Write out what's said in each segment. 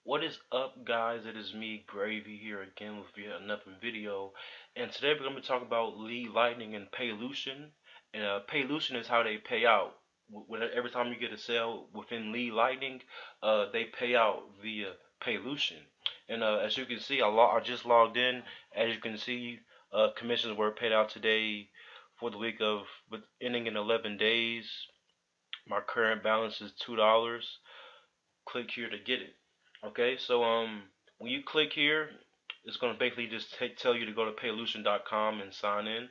What is up, guys? It is me, Gravy, here again with yet another video. And today we're going to be talking about lead lightning and paylution. And paylution is how they pay out. Every time you get a sale within lead lightning, they pay out via paylution. And as you can see, I just logged in. As you can see, commissions were paid out today for the week of ending in 11 days. My current balance is $2. Click here to get it. Okay, so when you click here, it's gonna basically just tell you to go to paylution.com and sign in.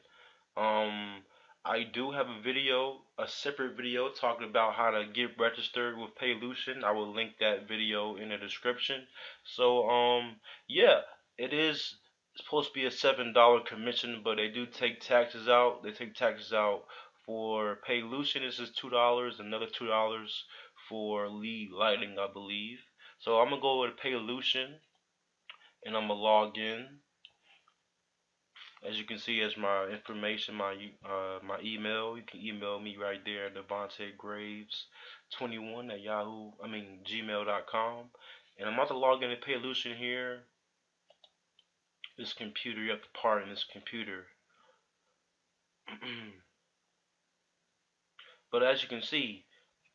Um, I do have a separate video talking about how to get registered with Paylution. I will link that video in the description. So yeah, it is supposed to be a $7 commission, but they do take taxes out. They take taxes out for Paylution. This is $2, another $2 for lead lightning, I believe. So I'm gonna go to Paylution and I'm gonna log in. As you can see, as my information, my email, you can email me right there, dgraves21 at gmail.com. And I'm about to log into Paylution here. This computer, you have to pardon this computer. But as you can see,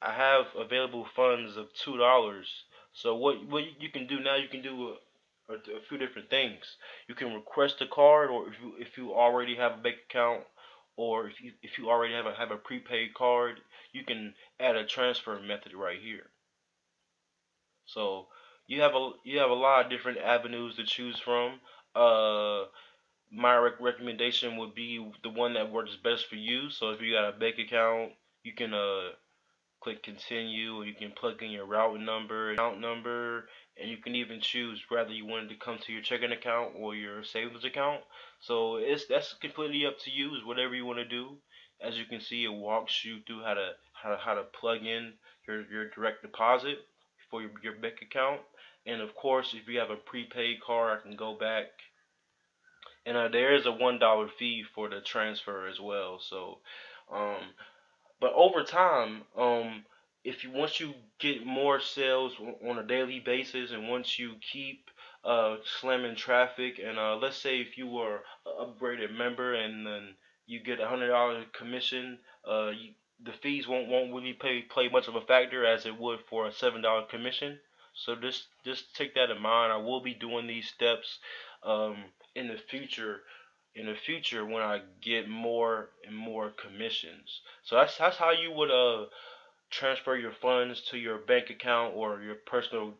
I have available funds of $2. So what you can do now, you can do a few different things. You can request a card, or if you already have a bank account, or if you already have a prepaid card, you can add a transfer method right here. So you have a lot of different avenues to choose from. My recommendation would be the one that works best for you. So if you got a bank account, you can click continue, or you can plug in your route number, account number, and you can even choose whether you want it to come to your checking account or your savings account. So that's completely up to you. It's whatever you want to do. As you can see, it walks you through how to plug in your direct deposit for your bank account. And of course, if you have a prepaid card, I can go back. And there is a $1 fee for the transfer as well. So um, but over time, if you once you get more sales on a daily basis, and once you keep slamming traffic, and let's say if you were an upgraded member and then you get $100 commission, the fees won't really play much of a factor as it would for a $7 commission. So just take that in mind. I will be doing these steps um, in the future when I get more and more commissions. So that's how you would transfer your funds to your bank account or your personal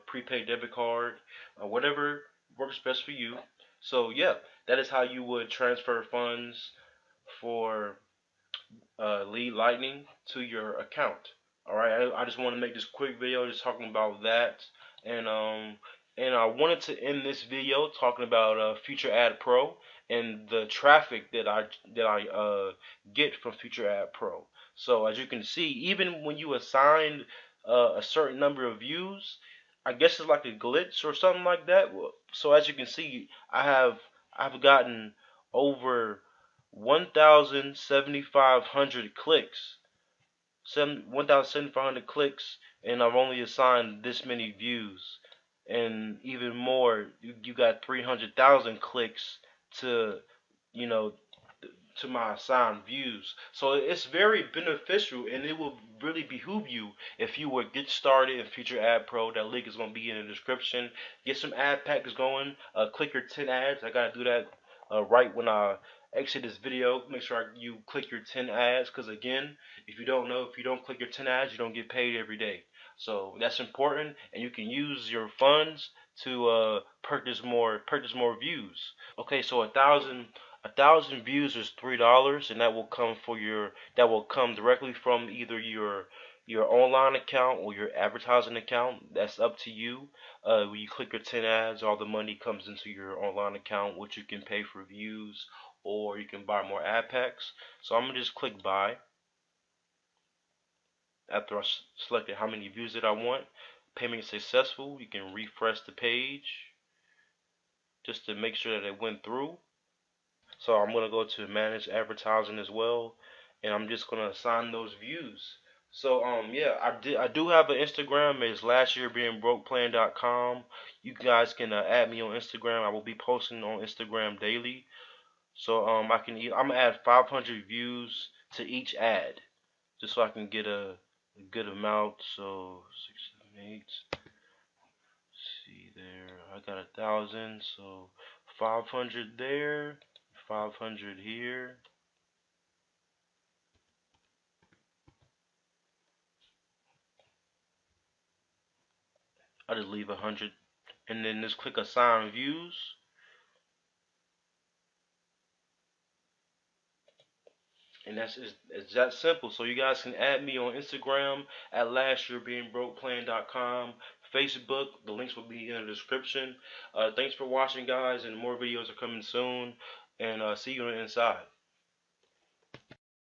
prepaid debit card, whatever works best for you. So yeah, that is how you would transfer funds for Lead Lightning to your account. All right, I just want to make this quick video just talking about that, and I wanted to end this video talking about Future Ad Pro and the traffic that I get from Future Ad Pro. So as you can see, even when you assign a certain number of views, I guess it's like a glitch or something like that. So as you can see, I've gotten over 1,700 clicks, 1,700 clicks, and I've only assigned this many views, and even more. You got 300,000 clicks to, you know, to my assigned views. So it's very beneficial, and it will really behoove you if you would get started in Future Ad Pro. That link is going to be in the description. Get some ad packs going. Click your 10 ads. I gotta do that right when I exit this video. Make sure you click your 10 ads, because again, if you don't know, if you don't click your 10 ads, you don't get paid every day. So that's important, and you can use your funds to purchase more views. Okay, so a thousand views is $3, and that will come directly from either your online account or your advertising account. That's up to you. When you click your 10 ads, all the money comes into your online account, which you can pay for views, or you can buy more ad packs. So I'm gonna just click buy after I selected how many views that I want. Payment successful. You can refresh the page just to make sure that it went through. So I'm going to go to manage advertising as well, and I'm just going to assign those views. So yeah, I do have an Instagram. It's lastyearbeingbrokeplan.com. You guys can add me on Instagram. I will be posting on Instagram daily. So I'm gonna add 500 views to each ad just so I can get a good amount. So 6, 7, 8. See there, I got 1,000. So 500 there, 500 here. I just leave 100, and then just click assign views. And it's that simple. So you guys can add me on Instagram at lastyearbeingbrokeplan.com, Facebook. The links will be in the description. Thanks for watching, guys, and more videos are coming soon. And see you on the inside.